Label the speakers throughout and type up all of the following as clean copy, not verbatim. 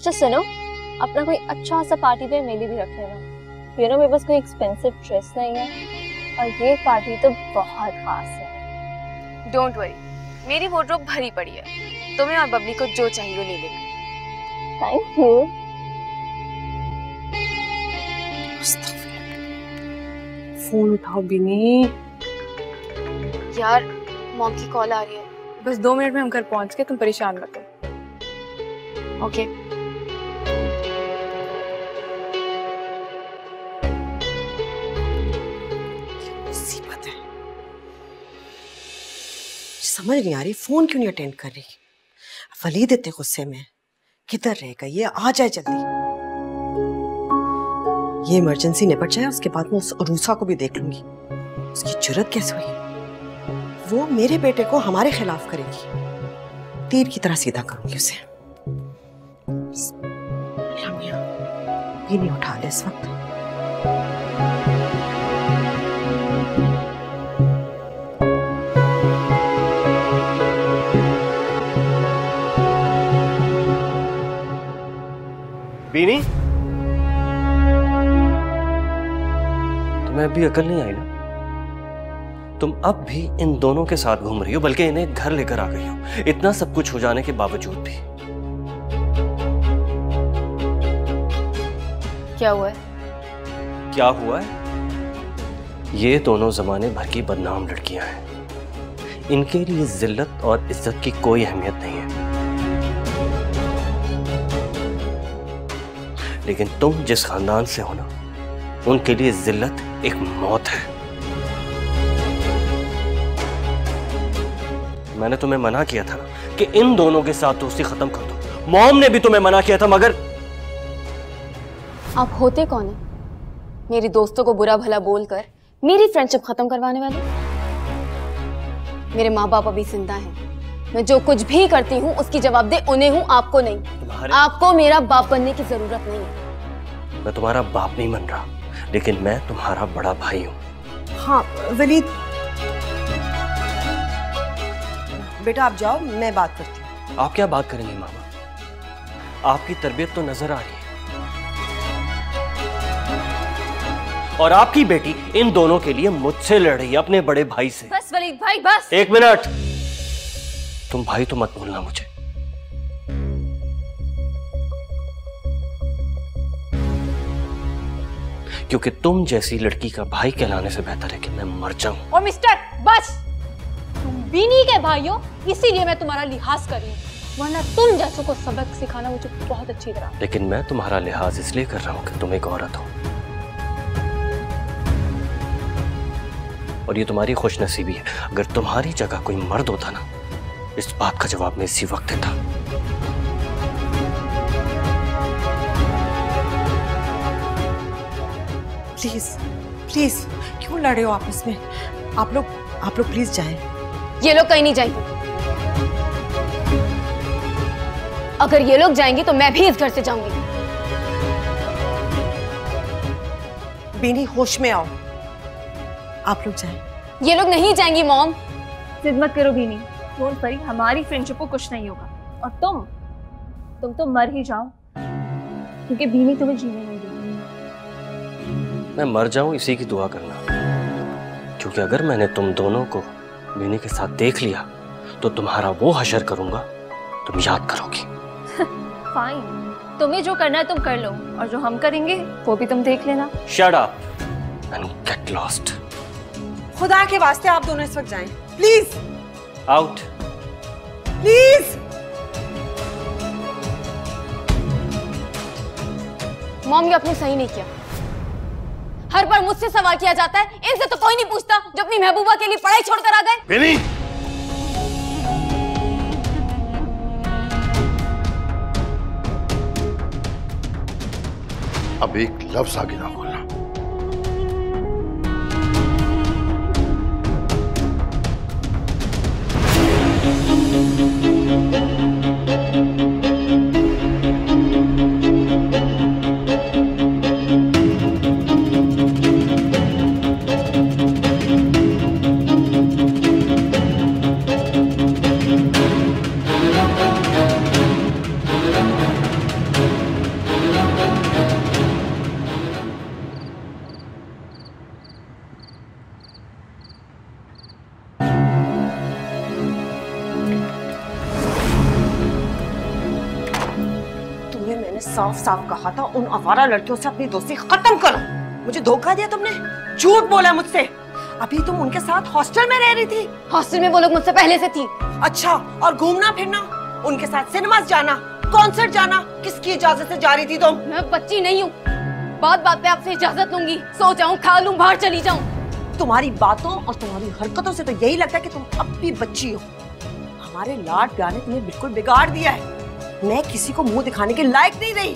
Speaker 1: अच्छा सुनो, अपना कोई अच्छा सा पार्टी वेयर मेरे लिए भी रख लेना। यू नो मेरे पास कोई एक्सपेंसिव ड्रेस नहीं है और ये पार्टी तो बहुत खास है।
Speaker 2: डोंट वरी, मेरी वार्डरोब भरी पड़ी है, तुम्हें और बबली को जो चाहिए वो ले लेना।
Speaker 1: Thank you.
Speaker 3: फोन उठाओ बिनी।
Speaker 2: यार मॉम की कॉल आ रही है।
Speaker 3: बस 2 मिनट में हम घर पहुंच गए, तुम परेशान मत हो।
Speaker 2: ओके।
Speaker 3: मुसीबत है, समझ नहीं आ रही फोन क्यों नहीं अटेंड कर रही। वलीद इतने गुस्से में, किधर रहेगा ये, आ जाए जल्दी। ये इमरजेंसी निपट जाए, उसके बाद मैं उस अरूसा को भी देख लूंगी। उसकी जुर्रत कैसे हुई, वो मेरे बेटे को हमारे खिलाफ करेगी। तीर की तरह सीधा करूंगी उसे। भी नहीं उठा ले इस वक्त।
Speaker 4: बीनी, तुम्हें अभी अकल नहीं आई ना? तुम अब भी इन दोनों के साथ घूम रही हो, बल्कि इन्हें घर लेकर आ गई हो, इतना सब कुछ हो जाने के बावजूद भी।
Speaker 2: क्या हुआ है?
Speaker 4: क्या हुआ है? ये दोनों जमाने भर की बदनाम लड़कियां हैं। इनके लिए जिल्लत और इज्जत की कोई अहमियत नहीं है। लेकिन तुम जिस खानदान से हो ना, उनके लिए जिल्लत एक मौत है। मैंने तुम्हें मना किया था कि इन दोनों के साथ दोस्ती खत्म कर दो। मॉम ने भी तुम्हें मना किया था, मगर
Speaker 2: आप होते कौन है मेरी दोस्तों को बुरा भला बोलकर मेरी फ्रेंडशिप खत्म करवाने वाले? मेरे माँ बाप अभी जिंदा हैं। मैं जो कुछ भी करती हूँ उसकी जवाबदेह उन्हें हूँ, आपको नहीं। आपको मेरा बाप बनने की जरूरत नहीं है।
Speaker 4: मैं तुम्हारा बाप नहीं बन रहा, लेकिन मैं तुम्हारा बड़ा भाई हूँ।
Speaker 3: हाँ वलीद, बेटा आप जाओ, मैं बात करती हूँ।
Speaker 4: आप क्या बात करेंगे मामा? आपकी तरबियत तो नजर आ रही है, और आपकी बेटी इन दोनों के लिए मुझसे लड़ रही है, अपने बड़े भाई से।
Speaker 2: बस वलीद भाई बस।
Speaker 4: 1 मिनट, तुम भाई तो मत भूलना मुझे। क्योंकि तुम जैसी लड़की का भाई कहलाने से बेहतर है कि मैं मर जाऊं।
Speaker 5: और मिस्टर बस, तुम बीनी के भाई हो, इसीलिए मैं तुम्हारा लिहाज कर रही हूँ, वरना तुम जैसों को सबक सिखाना मुझे बहुत अच्छी तरह।
Speaker 4: लेकिन मैं तुम्हारा लिहाज इसलिए कर रहा हूं कि तुम एक औरत हो, और ये तुम्हारी खुशनसीबी है। अगर तुम्हारी जगह कोई मर्द होता ना, इस बात का जवाब मैं इसी वक्त देता।
Speaker 3: प्लीज प्लीज, क्यों लड़े हो आपस में? आप लोग प्लीज जाएं।
Speaker 2: ये लोग कहीं नहीं जाएंगे। अगर ये लोग जाएंगे तो मैं भी इस घर से जाऊंगी।
Speaker 3: बीनी होश में आओ, आप लोग जाएं।
Speaker 2: ये लोग नहीं जाएंगी मॉम।
Speaker 1: जिद मत करो बीनी, डोंट वरी, हमारी फ्रेंडशिप को कुछ नहीं होगा। और तुम तो मर ही जाओ, क्योंकि बीनी तुम्हें जीने नहीं देगी।
Speaker 4: मैं मर जाऊं इसी की दुआ करना, क्योंकि अगर मैंने तुम दोनों को बीनी के साथ देख लिया तो तुम्हारा वो हशर करूंगा, तुम याद करोगी।
Speaker 1: फाइन, तुम्हें जो करना है तुम कर लो, और जो हम करेंगे वो भी तुम देख लेना।
Speaker 4: Shut up and get lost.
Speaker 3: खुदा के वास्ते आप दोनों इस वक्त जाएं, प्लीज।
Speaker 4: Out.
Speaker 3: प्लीज।
Speaker 2: मॉम ये आपने सही नहीं किया। हर बार मुझसे सवाल किया जाता है, इनसे तो कोई नहीं पूछता जो अपनी महबूबा के लिए पढ़ाई छोड़कर आ गए।
Speaker 4: बीनी,
Speaker 6: अब एक लफ्ज आगे ना बोलना।
Speaker 3: साफ साफ कहा था उन आवारा लड़कियों से अपनी दोस्ती खत्म करो। मुझे धोखा दिया तुमने, झूठ बोला मुझसे। अभी तुम उनके साथ हॉस्टल में रह रही थी।
Speaker 2: हॉस्टल में वो लोग मुझसे पहले से थी।
Speaker 3: अच्छा, और घूमना फिरना, उनके साथ सिनेमास जाना, कॉन्सर्ट जाना, किसकी इजाजत से जा रही थी तुम?
Speaker 2: मैं बच्ची नहीं हूँ, बात बात पे आपसे इजाजत लूंगी, सो जाऊँ, खा लूँ, बाहर चली जाऊँ।
Speaker 3: तुम्हारी बातों और तुम्हारी हरकतों से तो यही लगता है कि तुम अब भी बच्ची हो। हमारे लाड प्यार ने तुम्हें बिल्कुल बिगाड़ दिया है। मैं किसी को मुंह दिखाने के लायक नहीं रही।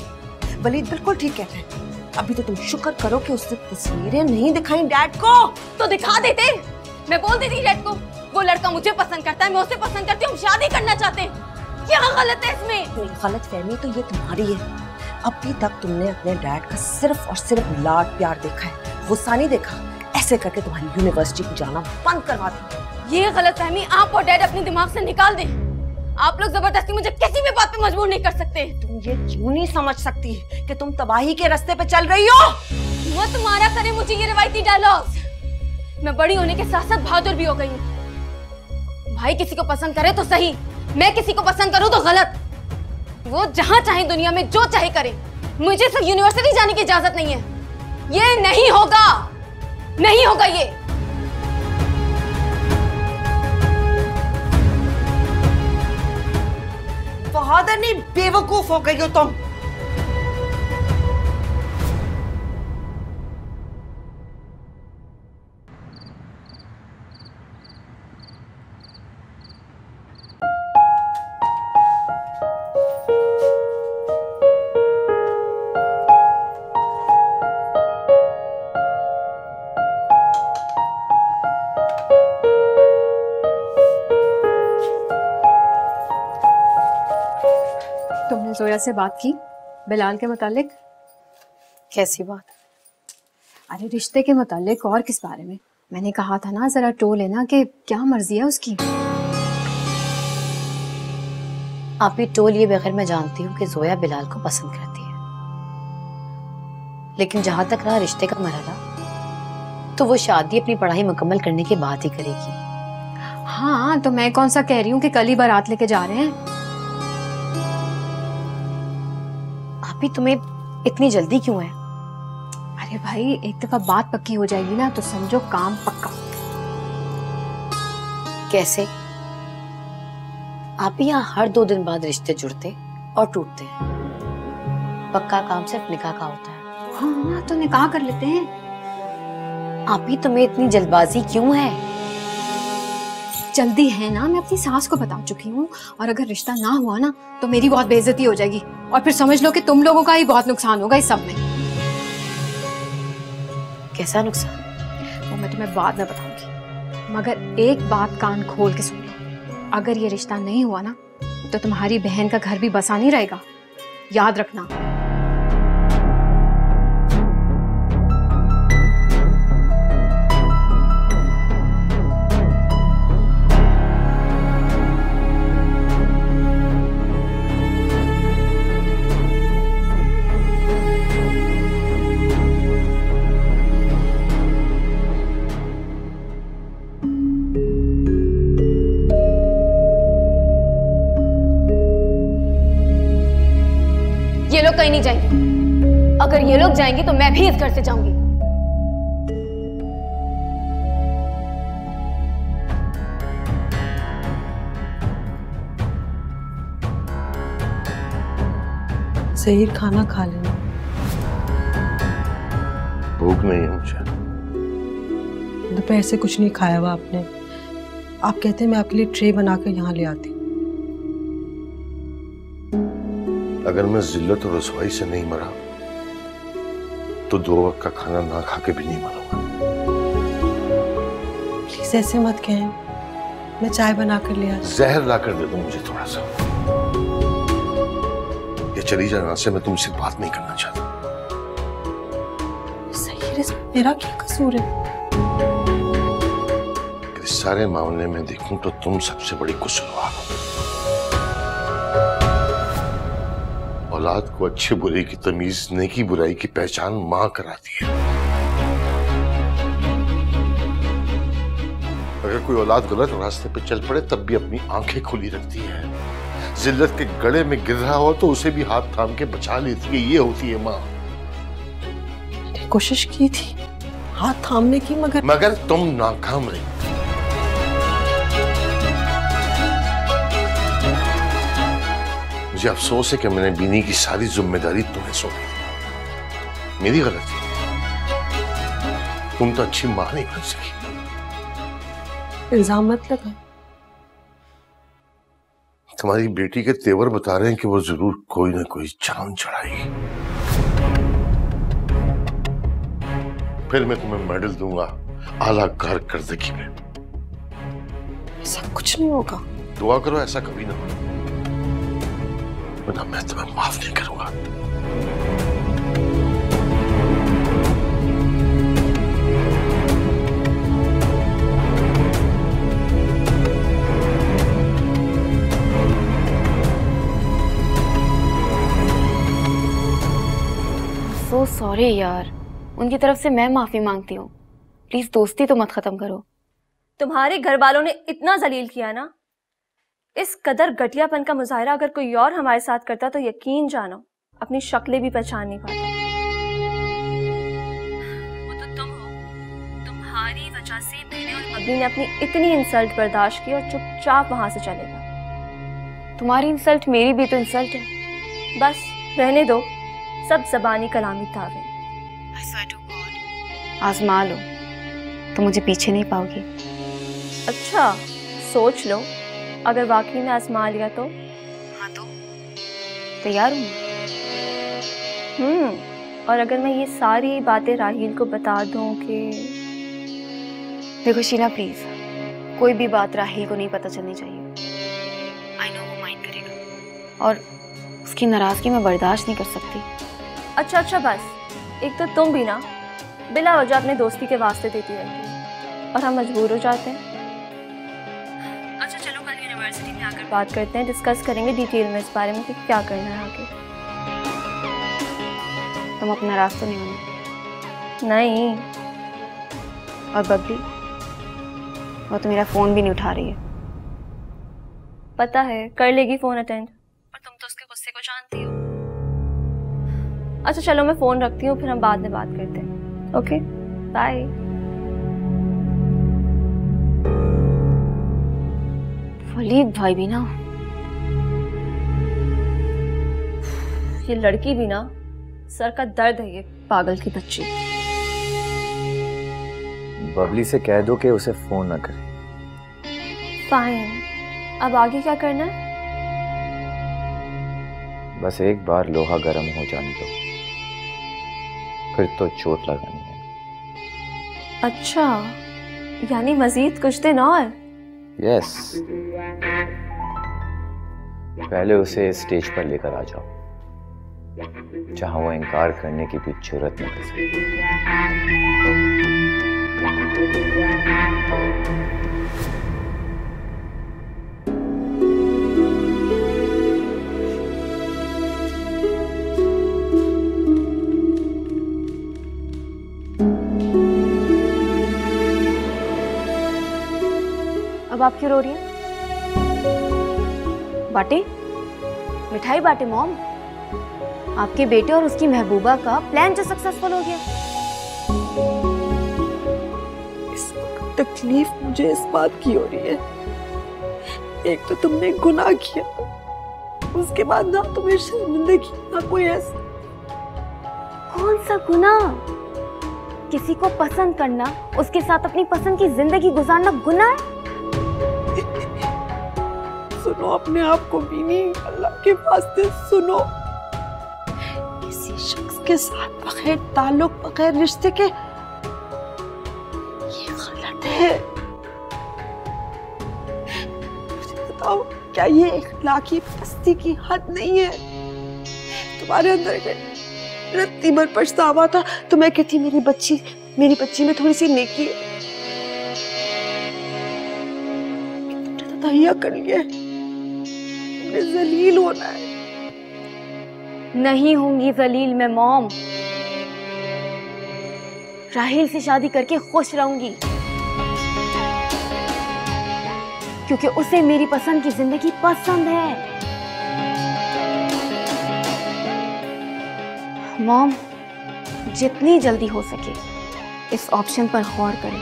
Speaker 3: वलीद बिल्कुल ठीक कहते हैं। अभी तो तुम शुक्र करो कि उसने तस्वीरें नहीं दिखाई डैड को।
Speaker 2: तो दिखा देते, मैं बोल देती डैड को, वो लड़का मुझे पसंद करता है, मैं उसे पसंद करती हूँ, हम शादी करना चाहते हैं। क्या गलत है इसमें?
Speaker 3: गलत फहमी तो ये तुम्हारी है। अभी तक तुमने अपने डैड का सिर्फ और सिर्फ लाड प्यार देखा है, गुस्सा नहीं देखा। ऐसे करके तुम्हारी यूनिवर्सिटी को जाना बंद करवा दें।
Speaker 2: ये गलतफहमी आप और डैड अपने दिमाग से निकाल दें। आप लोग जबरदस्ती मुझे किसी भी बात पे मजबूर नहीं कर सकते।
Speaker 3: तुम ये क्यों नहीं समझ सकती कि तुम तबाही के रास्ते पे चल रही हो?
Speaker 2: मत मारा करे मुझे ये रिवायती डायलॉग्स। मैं बड़ी होने के साथ साथ बहादुर भी हो गई हूँ। भाई किसी को पसंद करे तो सही, मैं किसी को पसंद करूँ तो गलत। वो जहाँ चाहे दुनिया में जो चाहे करे, मुझे सिर्फ यूनिवर्सिटी जाने की इजाजत नहीं है। ये नहीं होगा, नहीं होगा ये।
Speaker 3: बहादुर नहीं, बेवकूफ हो गई हो तुम।
Speaker 5: तुमने जोया से बात की बिलाल के मुतालिक?
Speaker 2: कैसी बात?
Speaker 5: अरे रिश्ते के मुतालिक और किस बारे में? मैंने कहा था ना जरा टो लेना कि क्या मर्जी है उसकी।
Speaker 7: आप ही टोल ये बगैर मैं जानती हूँ कि जोया बिलाल को पसंद करती है, लेकिन जहां तक रहा रिश्ते का मरहला, तो वो शादी अपनी पढ़ाई मुकम्मल करने के बाद ही करेगी।
Speaker 5: हाँ, तो मैं कौन सा कह रही हूँ कि कल ही बारात लेके जा रहे हैं।
Speaker 7: आप ही तुम्हें इतनी जल्दी क्यों है?
Speaker 5: अरे भाई, एक दफा बात पक्की हो जाएगी ना तो समझो काम पक्का।
Speaker 7: कैसे? आप ही यहाँ हर 2 दिन बाद रिश्ते जुड़ते और टूटते हैं। पक्का काम सिर्फ निकाह का होता है।
Speaker 5: हाँ, तो निकाह कर लेते हैं।
Speaker 7: आप ही तुम्हें इतनी जल्दबाजी क्यों है?
Speaker 5: जल्दी है ना, मैं अपनी सास को बता चुकी हूँ, और अगर रिश्ता ना हुआ ना तो मेरी बहुत बेइज्जती हो जाएगी, और फिर समझ लो कि तुम लोगों का ही बहुत नुकसान होगा इस सब में।
Speaker 7: कैसा नुकसान?
Speaker 5: वो मैं तुम्हें बाद में बताऊंगी, मगर एक बात कान खोल के सुन लो। अगर ये रिश्ता नहीं हुआ ना तो तुम्हारी बहन का घर भी बसा नहीं रहेगा, याद रखना।
Speaker 2: ये लोग कहीं नहीं जाएंगे। अगर ये लोग जाएंगे तो मैं भी इस घर से जाऊंगी।
Speaker 3: ज़हीर, खाना खा लेना।
Speaker 6: भूख नहीं है मुझे।
Speaker 3: दोपहर से कुछ नहीं खाया हुआ आपने। आप कहते हैं मैं आपके लिए ट्रे बनाकर यहाँ ले आती।
Speaker 6: अगर मैं जिल्लत और रसवाई से नहीं मरा तो 2 वक्त का खाना ना खा के भी नहीं मरूंगा।
Speaker 3: प्लीज ऐसे मत कहें, मैं चाय बनाकर ले आती।
Speaker 6: जहर ला कर दे दो मुझे थोड़ा सा। ये चली जाना से मैं तुमसे बात नहीं करना चाहता।
Speaker 3: ज़हीर, इसमें मेरा क्या कसूर है?
Speaker 6: इस सारे मामले में देखूं तो तुम सबसे बड़ी कसूरवार हो। औलाद को अच्छे बुरे की तमीज, नेकी बुराई की पहचान मां कराती है। अगर कोई औलाद गलत रास्ते पे चल पड़े तब भी अपनी आंखें खुली रखती है, जिल्लत के गले में गिर रहा हो तो उसे भी हाथ थाम के बचा लेती है। ये होती है माँ।
Speaker 3: मैंने कोशिश की थी हाथ थामने की, मगर
Speaker 6: तुम नाकाम रही। मुझे अफसोस है कि मैंने बीनी की सारी जिम्मेदारी तुम्हें सौंपी। मेरी गलती। तुम तो अच्छी मां नहीं बन सकी।
Speaker 3: इल्जाम मत लगा।
Speaker 6: तुम्हारी बेटी के तेवर बता रहे हैं कि वो जरूर कोई ना कोई जान चढ़ाएगी। फिर मैं तुम्हें मेडल दूंगा आला कारकर्दगी में।
Speaker 3: ऐसा कुछ नहीं होगा।
Speaker 6: दुआ करो ऐसा कभी ना हो, वरना मैं तुम्हें माफ नहीं करूंगा।
Speaker 2: सो सॉरी यार, उनकी तरफ से मैं माफी मांगती हूँ। प्लीज दोस्ती तो मत खत्म करो।
Speaker 1: तुम्हारे घर वालों ने इतना जलील किया ना, इस कदर घटियापन का मुजाहरा अगर कोई और हमारे साथ करता तो यकीन जानो अपनी शक्लें भी पहचान नहीं पाता। वो तो तुम हो, तुम्हारी वजह से मैंने और बबली ने अपनी इतनी इंसल्ट बर्दाश्त की और चुपचाप वहां से चले गए।
Speaker 2: तुम्हारी इंसल्ट मेरी भी तो इंसल्ट है।
Speaker 1: बस रहने दो सब ज़बानी कलामी तावे।
Speaker 2: आजमा लो तो मुझे पीछे नहीं पाओगी।
Speaker 1: अच्छा सोच लो, अगर वाकई में आजमा लिया तो?
Speaker 2: हाँ तो तैयार हूँ।
Speaker 1: और अगर मैं ये सारी बातें राहील को बता दूं कि...
Speaker 2: देखो शीला प्लीज, कोई भी बात राहील को नहीं पता चलनी चाहिए। आई नो वो माइंड करेगा और उसकी नाराजगी मैं बर्दाश्त नहीं कर सकती।
Speaker 1: अच्छा बस, एक तो तुम भी ना बिला वजह अपने दोस्ती के वास्ते देती रहती हो और हम मजबूर हो जाते हैं। अच्छा चलो कल यूनिवर्सिटी में आकर बात करते हैं, डिस्कस करेंगे डिटेल में इस बारे में कि क्या करना है आगे।
Speaker 2: तुम अपना रास्ता नहीं होना।
Speaker 1: नहीं।
Speaker 2: और बबली, वो तो मेरा फोन भी नहीं उठा रही है।
Speaker 1: पता है, कर लेगी फोन अटेंड, और तुम तो उसके गुस्से को जानती हो। अच्छा चलो मैं फोन रखती हूँ, फिर हम बाद में बात करते हैं। Okay bye.
Speaker 2: वलीद भाई भी ना,
Speaker 1: ये लड़की भी ना सर का दर्द है, ये पागल की बच्ची।
Speaker 8: बबली से कह दो कि उसे फोन ना करे।
Speaker 1: फाइन, अब आगे क्या करना है?
Speaker 8: बस एक बार लोहा गर्म हो जाने दो, फिर तो चोट लगानी है।
Speaker 1: अच्छा, यानी मजीद कुछ दिन और?
Speaker 8: यस। पहले उसे स्टेज पर लेकर आ जाओ जहां वो इनकार करने की भी जरूरत न कर सके।
Speaker 2: अब आप क्यों रो रही हैं? बाटे, मिठाई बाटे मॉम। आपके बेटे और उसकी महबूबा का प्लान जो सक्सेसफुल हो गया।
Speaker 3: इस वक्त तकलीफ मुझे इस बात की हो रही है, एक तो तुमने गुनाह किया, उसके बाद ना तुम्हें शर्मिंदगी, ना कोई ऐसा।
Speaker 2: कौन सा गुनाह? किसी को पसंद करना, उसके साथ अपनी पसंद की जिंदगी गुजारना गुनाह है?
Speaker 3: सुनो अपने आप को बीनी, अल्लाह के वास्ते सुनो। किसी शख्स के साथ बगैर ताल्लुक, बगैर रिश्ते के, ये गलत है। मुझे बताओ, क्या ये इखलाकी पस्ती की हद नहीं है? तुम्हारे अंदर रत्ती भर पछतावा था तो मैं कहती मेरी बच्ची में थोड़ी सी नेकी है। तुमने तैयार कर लिया है, जलील होना है।
Speaker 2: नहीं होंगी जलील मैं मॉम। राहिल से शादी करके खुश रहूंगी, क्योंकि उसे मेरी पसंद की जिंदगी पसंद है।
Speaker 5: मॉम, जितनी जल्दी हो सके इस ऑप्शन पर गौर करें,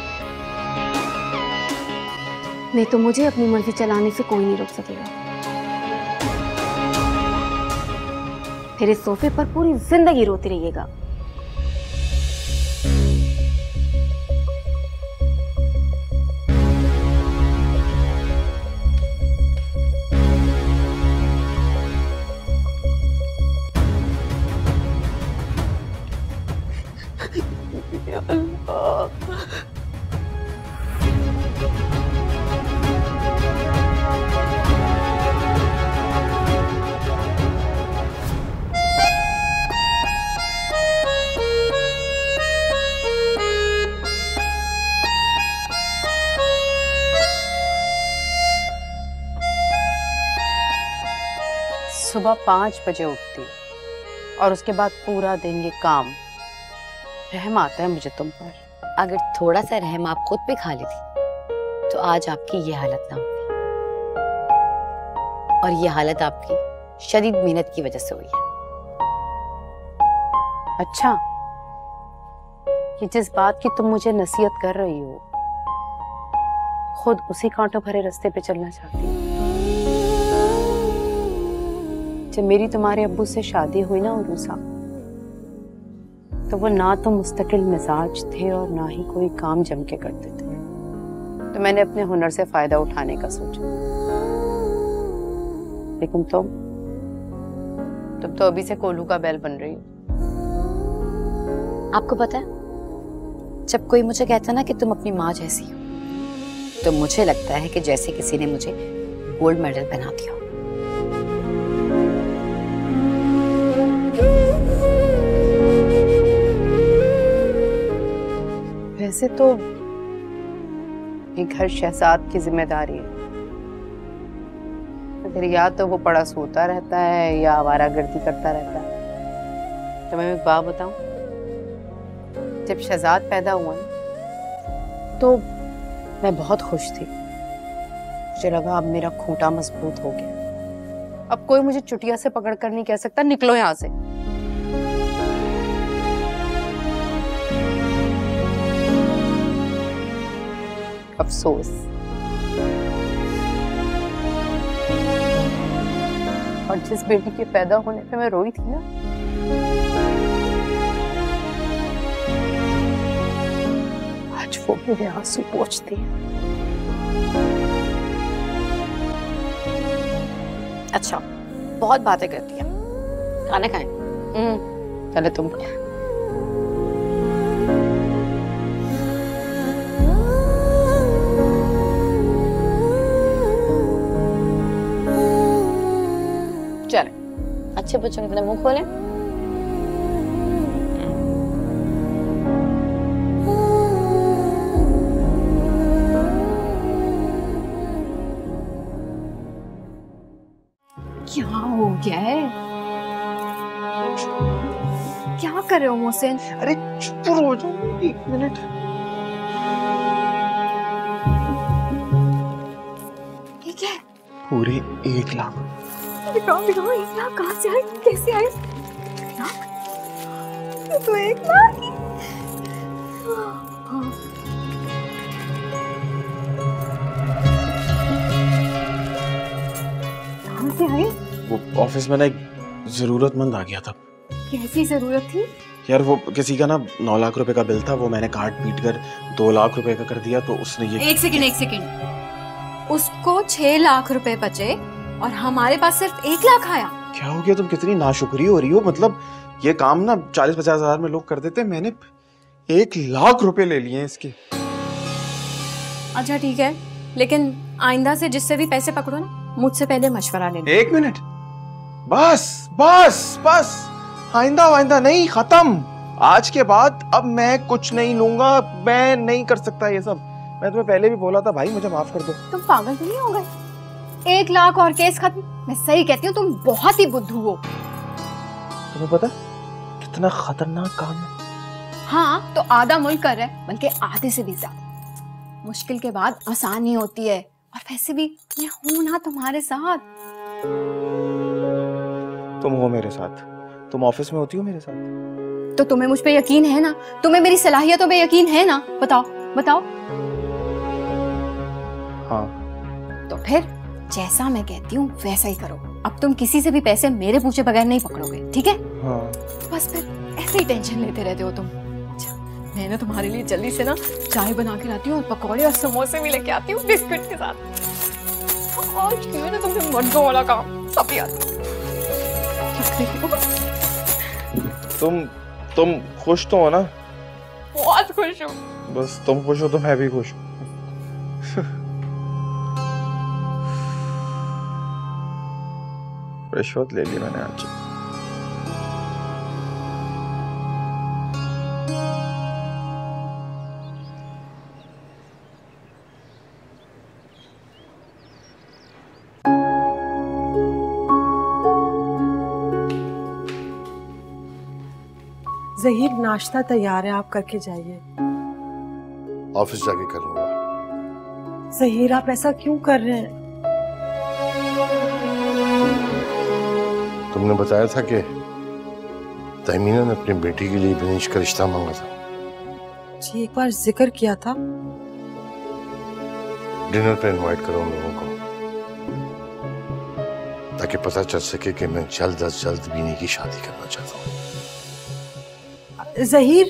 Speaker 5: नहीं तो मुझे अपनी मर्जी चलाने से कोई नहीं रोक सकेगा। फिर इस सोफे पर पूरी जिंदगी रोती रहिएगा।
Speaker 9: सुबह 5 बजे उठती और उसके बाद पूरा दिन ये काम। रहम आता है मुझे तुम पर।
Speaker 7: अगर थोड़ा सा रहम आप खुद पे खा लेती तो आज आपकी ये हालत ना होती। और ये हालत आपकी शदीद मेहनत की वजह से हुई है।
Speaker 9: अच्छा, ये जिस बात की तुम मुझे नसीहत कर रही हो, खुद उसी कांटों भरे रास्ते पे चलना चाहती हो। जब मेरी तुम्हारे अब्बू से शादी हुई ना उरूसा, तो वो ना तो मुस्तकिल मिजाज थे और ना ही कोई काम जम के करते थे। तो मैंने अपने हुनर से फायदा उठाने का सोचा। लेकिन तुम तो अभी से कोलू का बैल बन रही हो।
Speaker 7: आपको पता है, जब कोई मुझे कहता ना कि तुम अपनी माँ जैसी हो, तो मुझे लगता है कि जैसे किसी ने मुझे गोल्ड मेडल पहना दिया हो।
Speaker 9: वैसे तो ये घर शहजाद की जिम्मेदारी है, मगर या तो वो पड़ा सोता रहता है या आवारागर्दी करता रहता है। तो मैं एक बात बताऊं, जब शहजाद पैदा हुआ ना, तो मैं बहुत खुश थी। मुझे लगा अब मेरा खूंटा मजबूत हो गया, अब कोई मुझे चुटिया से पकड़ कर नहीं कह सकता निकलो यहां से। अफसोस, और जिस बेटी के पैदा होने पे मैं रोई थी ना, आज वो मेरे आंसू पोंछती है।
Speaker 7: अच्छा, बहुत बातें करती है, खाना खाएं?
Speaker 9: चले तुम खाओ। चले,
Speaker 7: अच्छे बच्चों की तरह मुंह खोलें।
Speaker 5: क्या हो गया है? क्या कर रहे हो मोहसिन?
Speaker 10: अरे चुप हो जाओ, 1 मिनट।
Speaker 5: ठीक है,
Speaker 10: पूरे 1 लाख।
Speaker 5: बिगाओ 1 लाख कहाँ से आए? कैसे आए? 1 लाख? ये तो 1 लाख ही। हाँ। कहाँ से आए?
Speaker 10: वो ऑफिस में ना एक जरूरतमंद आ गया था।
Speaker 5: कैसी जरूरत थी?
Speaker 10: यार वो किसी का ना 9 लाख रुपए का बिल था, वो मैंने काट पीट कर 2 लाख रुपए का कर दिया, तो उसने ये।
Speaker 5: एक सेकंड। उसको 6 लाख रुपए बचे और हमारे पास सिर्फ 1 लाख आया।
Speaker 10: क्या हो गया? तुम कितनी नाशुक्री हो रही हो। मतलब ये काम ना 40-50 हजार में लोग कर देते, मैंने 1 लाख रुपए ले लिए इसके।
Speaker 5: अच्छा ठीक है, लेकिन आइंदा से जिससे भी पैसे पकड़ो ना, मुझसे पहले मशवरा लेना।
Speaker 10: 1 मिनट, बस बस बस, आइंदा वाइंदा नहीं, खत्म। आज के बाद अब मैं कुछ नहीं लूंगा, मैं नहीं कर सकता ये सब। मैं तुम्हें पहले भी बोला था भाई, मुझे माफ कर दो।
Speaker 5: तुम पागल तो नहीं हो गए? 1 लाख और केस खत्म। मैं सही कहती हूँ, तुम बहुत ही बुद्धू हो।
Speaker 10: तुम्हें पता कितना खतरनाक काम है?
Speaker 5: हाँ, तो आधा मुल्क कर रहा है, बल्कि आधे से भी ज्यादा। मुश्किल के बाद आसानी होती है, और वैसे भी मैं हूं ना तुम्हारे साथ।
Speaker 10: तुम हो मेरे साथ, तुम ऑफिस में होती हो मेरे साथ।
Speaker 5: तो तुम्हें मुझ पे यकीन है ना? तुम्हें मेरी सलाहियतों पे यकीन है ना? बताओ बताओ।
Speaker 10: हाँ।
Speaker 5: तो फिर जैसा मैं कहती हूँ वैसा ही करो। अब तुम किसी से भी पैसे मेरे पूछे बगैर नहीं पकड़ोगे, ठीक है?
Speaker 10: हाँ।
Speaker 5: बस फिर ऐसे ही टेंशन लेते रहते हो तुम। अच्छा, मैं ना तुम्हारे लिए जल्दी से ना चाय बना के लाती हूँ और पकौड़े और समोसे भी लेके आती हूँ बिस्कुट के साथ। और क्यों ना तुमसे मर्दों वाला काम सब याद।
Speaker 10: तुम खुश तो हो ना?
Speaker 5: बहुत खुश हूँ।
Speaker 10: बस तुम खुश हो तो मैं भी खुश हूँ। रिश्वत ले ली मैंने आज।
Speaker 3: ज़हीर, नाश्ता तैयार है, आप करके जाइए।
Speaker 6: ऑफिस जाके कर लूंगा।
Speaker 3: ज़हीर, आप ऐसा क्यों कर रहे हैं?
Speaker 6: तुमने बताया था कि तहमीना ने अपनी बेटी के लिए बिनीश का रिश्ता मांगा था।
Speaker 3: जी, एक बार जिक्र किया था।
Speaker 6: डिनर पे इनवाइट करो उन लोगों को, ताकि पता चल सके कि मैं जल्द अज जल्द बीनी की शादी करना चाहता हूँ।
Speaker 3: ज़हीर,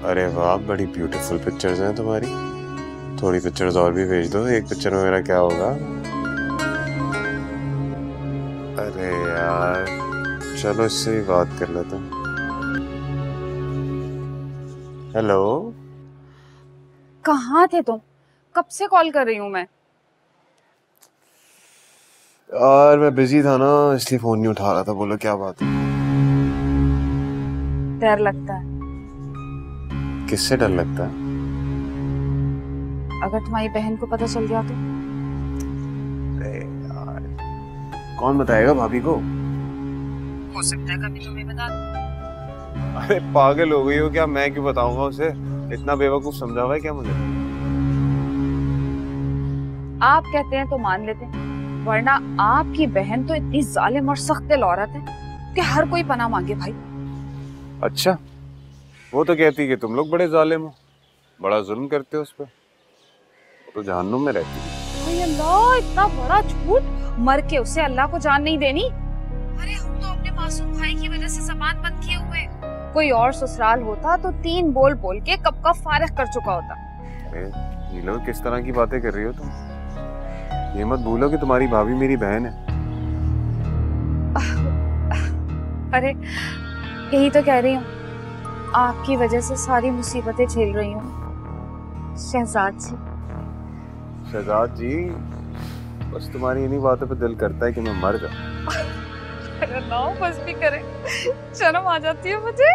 Speaker 11: अरे वाह, बड़ी ब्यूटीफुल पिक्चर्स हैं तुम्हारी। थोड़ी पिक्चर्स और भी भेज दो। एक पिक्चर में मेरा क्या होगा? अरे यार, चलो इससे भी बात कर लेते हैं। हेलो,
Speaker 9: कहाँ थे तुम? कब से कॉल कर रही हूँ मैं।
Speaker 11: यार मैं बिजी था ना, इसलिए फोन नहीं उठा रहा था। बोलो क्या बात है?
Speaker 9: डर लगता है।
Speaker 11: किससे डर लगता है?
Speaker 9: अगर तुम्हारी बहन को पता चल गया तो?
Speaker 11: अरे यार, कौन बताएगा भाभी को?
Speaker 9: हो सकता है कभी तुम्हें बता दूं।
Speaker 11: अरे पागल हो गई हो क्या? मैं क्यों बताऊंगा उसे? इतना बेवकूफ समझा हुआ है क्या मुझे?
Speaker 9: आप कहते हैं तो मान लेते हैं, वरना आपकी बहन तो इतनी जालिम और सख्त दिल औरत है कि हर कोई पनाह मांगे भाई।
Speaker 11: अच्छा, वो तो कहती कि तुम लोग बड़े जालिम हो, बड़ा जुल्म करते हो उस पर। तो जहन्नुम में रहती है।
Speaker 9: अल्लाह, इतना बड़ा झूठ! मर के उसे अल्लाह को जान नहीं देनी। अरे हम तो अपने मासूम भाई की वजह से ज़बान बंद किए हुए। कोई और ससुराल होता तो 3 बोल बोल के कब का फारिग कर चुका होता।
Speaker 11: अरे नीलो, किस तरह की बातें कर रही हो तुम? ये मत भूलो कि तुम्हारी भाभी मेरी बहन है।
Speaker 9: अरे यही तो कह रही हूँ, आपकी वजह से सारी मुसीबतें झेल रही हूँ शहजाद जी।
Speaker 11: शहजाद जी, बस तुम्हारी इन्हीं बातों पे दिल करता है कि मैं मर जाऊं।
Speaker 9: अरे ना, बस भी करे, शर्म आ जाती है मुझे।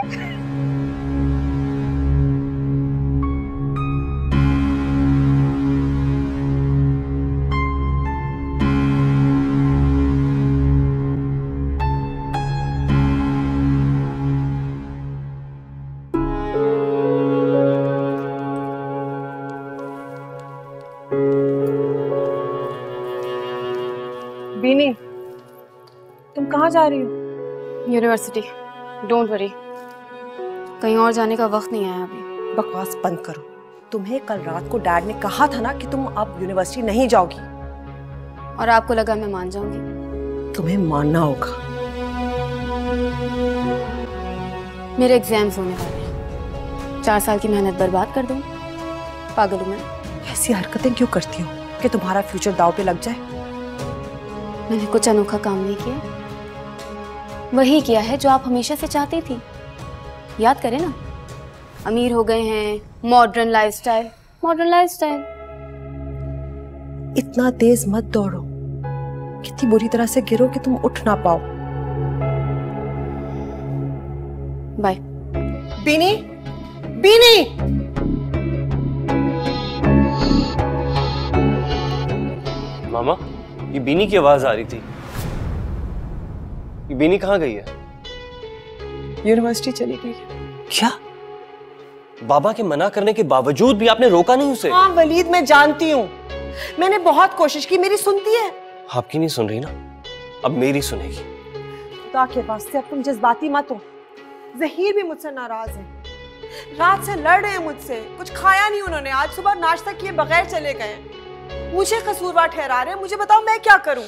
Speaker 3: बीनी, तुम कहाँ जा रही हो?
Speaker 2: यूनिवर्सिटी। डोंट वरी, कहीं और जाने का वक्त नहीं आया अभी।
Speaker 3: बकवास बंद करो। तुम्हें कल रात को डैड ने कहा था ना कि तुम अब यूनिवर्सिटी नहीं जाओगी।
Speaker 2: और आपको लगा मैं मान जाऊंगी?
Speaker 3: तुम्हें मानना होगा।
Speaker 2: मेरे एग्जाम्स होने वाले हैं, 4 साल की मेहनत बर्बाद कर दूं? पागल हूं मैं?
Speaker 3: ऐसी हरकतें क्यों करती हो कि तुम्हारा फ्यूचर दांव पे लग जाए?
Speaker 2: मैंने कुछ अनोखा काम नहीं किया, वही किया है जो आप हमेशा से चाहती थी। याद करें ना, अमीर हो गए हैं, मॉडर्न लाइफस्टाइल। Modern lifestyle.
Speaker 3: इतना तेज मत दौड़ो, कितनी बुरी तरह से गिरो कि तुम उठ ना पाओ।
Speaker 9: बाय।
Speaker 3: बीनी, बीनी।
Speaker 4: मामा, ये बीनी की आवाज आ रही थी। ये बीनी कहाँ गई है?
Speaker 3: यूनिवर्सिटी चली गई।
Speaker 4: क्या? बाबा के मना करने के बावजूद भी आपने रोका नहीं उसे?
Speaker 3: हाँ वलीद, मैं जानती हूँ, मैंने बहुत कोशिश की, मेरी सुनती है।
Speaker 4: आपकी नहीं सुन रही ना, अब मेरी सुनेगी।
Speaker 3: खुदा के वास्ते अब तुम जज्बाती मत हो। जहीर भी मुझसे नाराज है, रात से लड़ रहे हैं मुझसे। कुछ खाया नहीं उन्होंने, आज सुबह नाश्ता किए बगैर चले गए। मुझे कसूरवार ठहरा रहे हैं। मुझे बताओ मैं क्या करूं?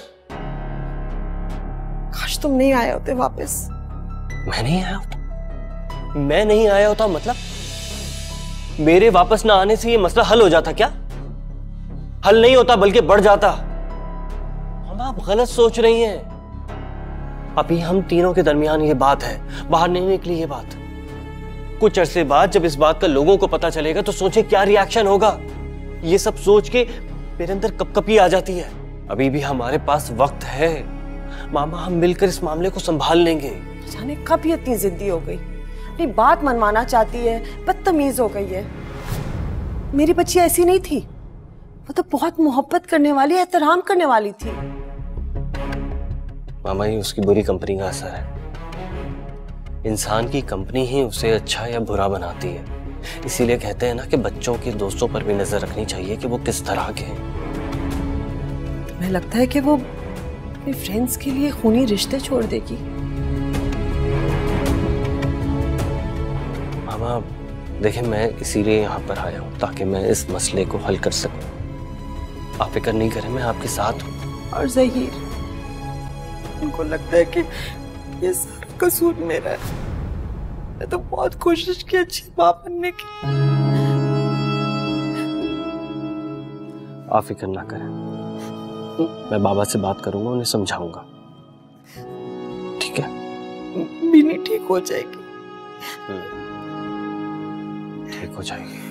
Speaker 3: काश तुम नहीं आए होते वापस।
Speaker 4: मैं नहीं आया होता? मैं नहीं आया होता मतलब मेरे वापस ना आने से ये मसला हल हो जाता क्या? हल नहीं होता बल्कि बढ़ जाता। हम आप गलत सोच रही हैं। अभी हम तीनों के दरमियान ये बात है, बाहर नहीं निकली ये बात। कुछ अरसे बाद जब इस बात का लोगों को पता चलेगा तो सोचे क्या रिएक्शन होगा। ये सब सोच के मेरे अंदर कपकपी आ जाती है। अभी भी हमारे पास वक्त है मामा, हम मिलकर इस मामले को संभाल लेंगे।
Speaker 3: जाने कब ये इतनी जिद्दी हो गई, अपनी बात मनवाना चाहती है, बदतमीज हो गई है। मेरी बच्ची ऐसी नहीं थी, वो तो बहुत मोहब्बत करने वाली, एहतराम करने वाली थी।
Speaker 4: मामा, ये उसकी बुरी कंपनी का असर है। इंसान की कंपनी ही उसे अच्छा या बुरा बनाती है। इसीलिए कहते हैं ना कि बच्चों के दोस्तों पर भी नजर रखनी चाहिए कि वो किस तरह के हैं।
Speaker 3: तुम्हें लगता है कि वो अपने फ्रेंड्स के लिए खूनी रिश्ते छोड़ देगी?
Speaker 4: मामा देखिए, मैं इसीलिए यहाँ पर आया हूँ ताकि मैं इस मसले को हल कर सकूं। आप फिक्र नहीं करें, मैं आपके साथ हूँ।
Speaker 3: और ज़हीर, उनको लगता है कि ये सारा कसूर मेरा है। मैं तो बहुत कोशिश की अच्छी माँ बनने की।
Speaker 4: आप फिक्र ना करें, मैं बाबा से बात करूंगा, उन्हें समझाऊंगा। ठीक है?
Speaker 3: बीनी ठीक हो जाएगी।
Speaker 4: ठीक हो जाएगी।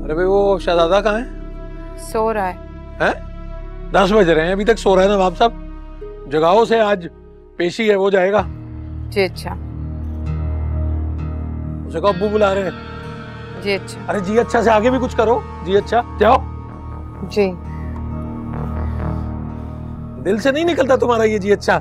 Speaker 12: अरे भाई, वो शहजादा कहाँ है?
Speaker 9: सो रहा है।
Speaker 12: हैं? 10 बज रहे हैं, अभी तक सो रहा है नवाब साहब। जगाओ से, आज पेशी है, वो जाएगा।
Speaker 9: जी अच्छा।
Speaker 12: उसे कहो अब्बू बुला रहे हैं।
Speaker 9: जी अच्छा।
Speaker 12: अरे जी अच्छा से आगे भी कुछ करो। जी अच्छा, जाओ।
Speaker 9: जी।
Speaker 12: दिल से नहीं निकलता तुम्हारा ये जी अच्छा?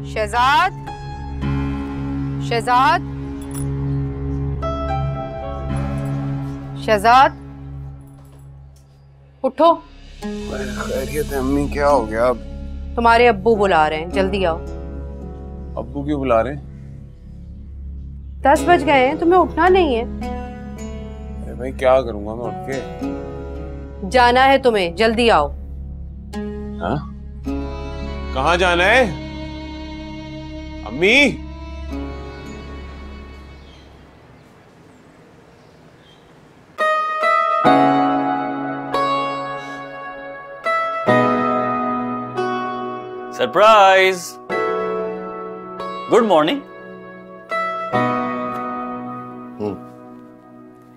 Speaker 9: शहजाद, शहजाद, शहजाद, उठो।
Speaker 11: खैरियत है अम्मी, क्या हो गया? अब
Speaker 9: तुम्हारे अब्बू बुला रहे हैं, जल्दी आओ।
Speaker 11: अब्बू क्यों बुला रहे हैं?
Speaker 9: 10 बज गए हैं, तुम्हें उठना नहीं है?
Speaker 11: अरे भाई, क्या करूंगा मैं उठ के?
Speaker 9: जाना है तुम्हें, जल्दी आओ।
Speaker 11: हाँ? कहाँ जाना है अम्मी?
Speaker 13: सरप्राइज! Good morning.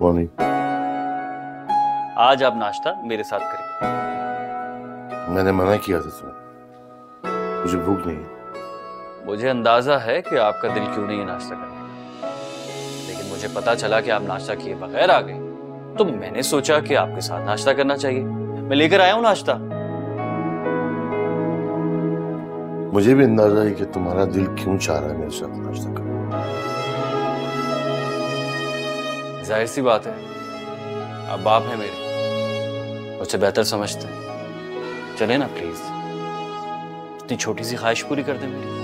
Speaker 6: मॉर्निंग।
Speaker 13: आज आप नाश्ता मेरे साथ करें।
Speaker 6: मैंने मना किया था तुम्हें, मुझे भूख नहीं है।
Speaker 13: मुझे अंदाजा है कि आपका दिल क्यों नहीं है नाश्ता करने का, लेकिन मुझे पता चला कि आप नाश्ता किए बगैर आ गए, तो मैंने सोचा कि आपके साथ नाश्ता करना चाहिए। मैं लेकर आया हूं नाश्ता।
Speaker 6: मुझे भी अंदाजा है कि तुम्हारा दिल क्यों चाह रहा है मेरे साथ नाश्ता करना।
Speaker 13: जाहिर सी बात है, आप बाप हैं मेरे, मुझसे बेहतर समझते हैं। चले ना प्लीज, इतनी छोटी सी ख्वाहिश पूरी कर दें मेरी।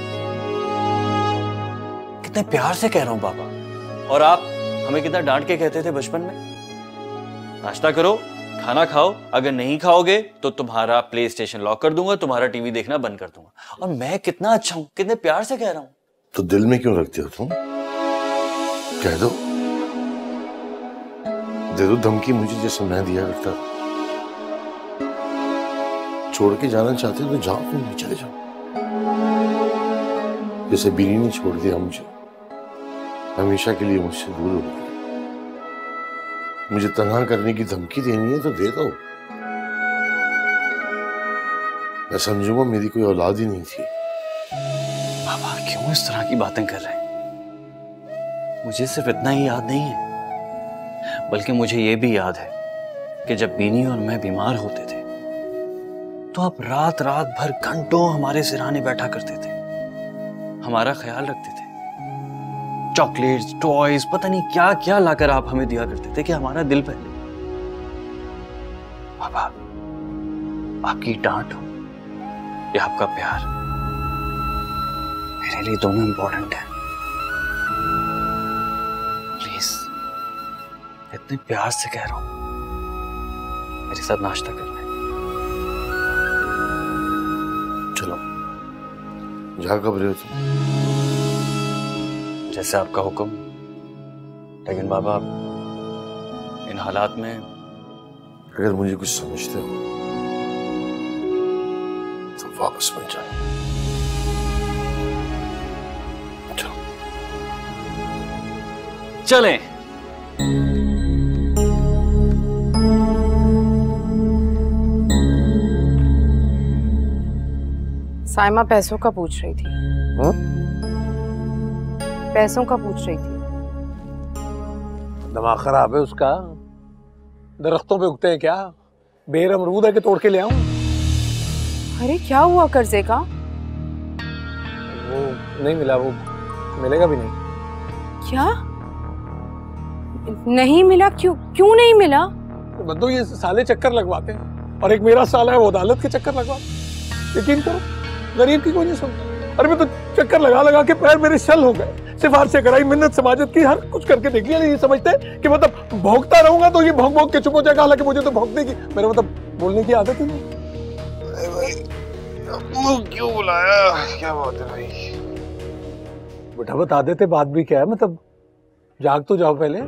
Speaker 13: कितने प्यार से कह रहा हूं बाबा, और आप हमें कितना डांट के कहते थे बचपन में नाश्ता करो, खाना खाओ, अगर नहीं खाओगे तो तुम्हारा प्ले स्टेशन लॉक कर दूंगा, तुम्हारा टीवी देखना बंद कर दूंगा। और मैं कितना अच्छा हूं, कितने प्यार से कह रहा हूं।
Speaker 6: तो दिल में क्यों रखते हो तुम? कह दो, दे दो धमकी मुझे जैसे मैं दिया करता। छोड़ के जाना चाहते हो तो जाओ, तुम चले जाओ, जैसे बीनी ने छोड़ दिया मुझे, हमेशा के लिए मुझसे दूर हो गई। मुझे तन्हा करने की धमकी देनी है तो दे दो, मैं समझूंगा मेरी कोई औलाद ही नहीं थी।
Speaker 13: बाबा क्यों इस तरह की बातें कर रहे हैं? मुझे सिर्फ इतना ही याद नहीं है, बल्कि मुझे ये भी याद है कि जब बीनी और मैं बीमार होते थे तो आप रात रात भर घंटों हमारे सिरहाने बैठा करते थे, हमारा ख्याल रखते थे। चॉकलेट्स, टॉयज, पता नहीं क्या क्या लाकर आप हमें दिया करते थे कि हमारा दिल पहले। बाबा, आपकी डांट हो या आपका प्यार, मेरे लिए दोनों इंपॉर्टेंट है। प्लीज, इतने प्यार से कह रहा हूं, मेरे साथ नाश्ता करना है।
Speaker 6: चलो, जा कब रहे हो तुम?
Speaker 13: जैसे आपका हुक्म। लेकिन बाबा, इन हालात में
Speaker 6: अगर मुझे कुछ समझते हो तो वापस मत जाओ।
Speaker 13: चलें।
Speaker 9: साइमा पैसों का पूछ रही थी। पैसों का पूछ रही थी।
Speaker 12: दिमाग खराब है उसका। दरख्तों पे उगते हैं क्या? बेर अमरूद है कि तोड़ के ले आऊं?
Speaker 9: अरे क्या हुआ कर्जे का?
Speaker 12: वो नहीं मिला, वो मिलेगा भी नहीं।
Speaker 9: क्या नहीं मिला? क्यों नहीं मिला?
Speaker 12: बद्दू, ये साले चक्कर लगवाते हैं और एक मेरा साला है वो अदालत के चक्कर लगवाते। यकीन करो, गरीब की कोई नहीं सुनता। अरे मैं तो चक्कर लगा लगा के पैर मेरे शल हो गए। सिफारिशें कराई, मिन्नत समाजत की, हर कुछ करके देख लिया। ये समझते हैं कि मतलब भौंकता रहूंगा तो ये भौंक भौंक के चुप हो जाएगा। हालांकि मुझे तो भौंकने की, मेरा मतलब बोलने की आदत ही नहीं।
Speaker 10: क्यों बुलाया? क्या बात है भाई?
Speaker 12: बेटा बता देते बात भी क्या है, मतलब जाग तो जाओ पहले।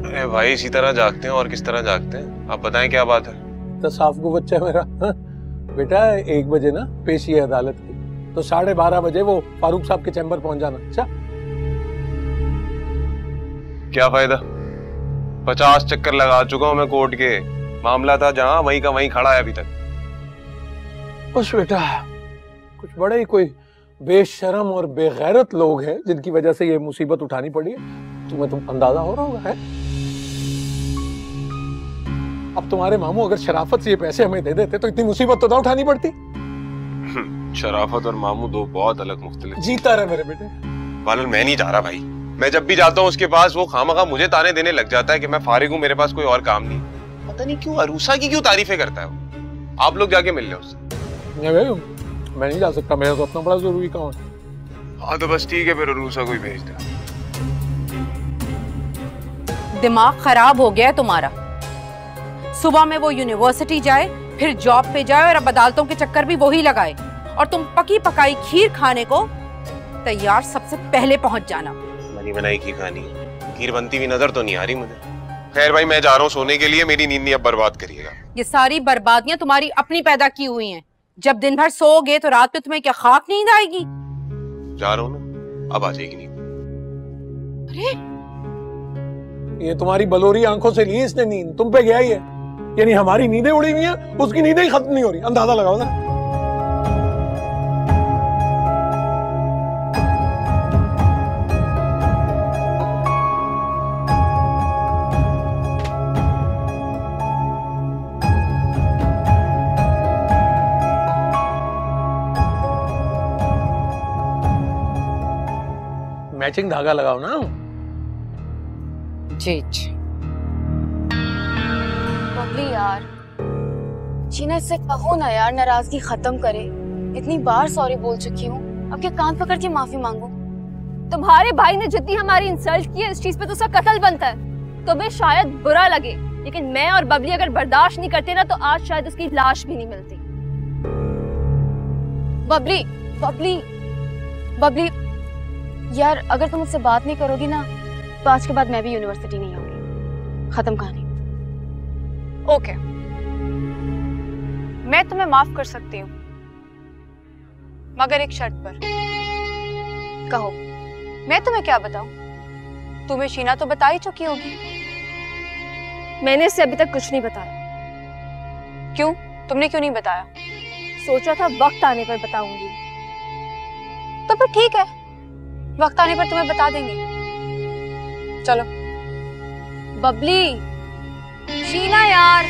Speaker 10: अरे भाई, इसी तरह जागते हैं और किस तरह जागते हैं? आप बताएं क्या बात है?
Speaker 12: तो साफ को बच्चा है मेरा। बेटा 1 बजे ना पेशी है अदालत की, तो 12:30 बजे वो फारूक साहब के चैम्बर पहुंच जाना। अच्छा,
Speaker 10: क्या फायदा? 50 चक्कर लगा चुका हूं मैं कोर्ट के। मामला था जहां वहीं का वहीं खड़ा है अभी तक।
Speaker 12: बस बेटा, कुछ बड़े ही कोई बेशरम और बेगैरत लोग हैं जिनकी वजह से ये मुसीबत उठानी पड़ी है। तुम्हें तो अंदाजा हो रहा होगा है? अब तुम्हारे मामू अगर शराफत से ये पैसे हमें दे देते तो इतनी मुसीबत तो ना उठानी पड़ती।
Speaker 10: शराफत और मामू दो बहुत अलग मुख्तलिफ।
Speaker 12: जीता रहे मेरे बेटे।
Speaker 10: बालन, मैं नहीं जा रहा भाई। मैं जब भी जाता हूँ उसके पास वो खामखा मुझे ताने देने लग जाता है कि मैं फारिग हूँ, मेरे पास कोई और काम नहीं। पता नहीं क्यों अरूसा की क्यों तारीफें करता है वो। आप लोग जाके मिल लो उससे।
Speaker 12: मैं नहीं जा सकता, मेरा तो अपना बड़ा जरूरी काम है।
Speaker 10: हाँ तो बस ठीक है, फिर अरूसा को ही भेज दे।
Speaker 9: दिमाग खराब हो गया है तुम्हारा। सुबह में वो यूनिवर्सिटी जाए, फिर जॉब पे जाए और अब अदालतों के चक्कर भी वही लगाए, और तुम पकी पकाई खीर खाने को तैयार सबसे पहले पहुंच जाना।
Speaker 10: बनी बनाई खीर खानी, खीर बनती हुई नजर तो नहीं आ रही मुझे। खैर भाई, मैं जा रहा हूँ सोने के लिए। मेरी नींद नहीं अब बर्बाद करिएगा।
Speaker 9: ये सारी बर्बादियां तुम्हारी अपनी पैदा की हुई हैं। जब दिन भर सोओगे तो रात में तुम्हें क्या खाक नींद आएगी?
Speaker 10: जा रहा हूँ ना, अब आ जाएगी नींद।
Speaker 9: अरे
Speaker 12: ये तुम्हारी बलोरी आंखों से ली इसने नींद, तुम पे गया ही है। यानी हमारी नींदें उड़ी हुई हैं, उसकी नींदें ही खत्म नहीं हो रही। अंदाजा लगाओ ना। मैचिंग धागा लगाओ ना।
Speaker 9: जी
Speaker 2: बबली यार, जीना इससे कहो ना यार, नाराजगी खत्म करे। इतनी बार सॉरी बोल चुकी हूँ, अब क्या कान पकड़ के माफी मांगू?
Speaker 1: तुम्हारे भाई ने जितनी हमारी इंसल्ट की है, इस चीज पे तो उसका कत्ल बनता है। तुम्हें शायद बुरा लगे, लेकिन मैं और बबली अगर बर्दाश्त नहीं करते ना तो आज शायद उसकी लाश भी नहीं मिलती।
Speaker 2: बबली बबली बबली यार, अगर तुम मुझसे बात नहीं करोगी ना तो आज के बाद मैं भी यूनिवर्सिटी नहीं आऊंगी। खत्म कहानी।
Speaker 5: ओके, मैं तुम्हें माफ कर सकती हूँ, मगर एक शर्त पर। कहो। मैं तुम्हें क्या बताऊं? तुम्हें शीना तो बता ही चुकी होगी।
Speaker 1: मैंने इससे अभी तक कुछ नहीं बताया।
Speaker 5: क्यों? तुमने क्यों नहीं बताया?
Speaker 1: सोचा था वक्त आने पर बताऊंगी।
Speaker 5: तो फिर ठीक है, वक्त आने पर तुम्हें बता देंगे। चलो।
Speaker 2: बबली, शीना यार।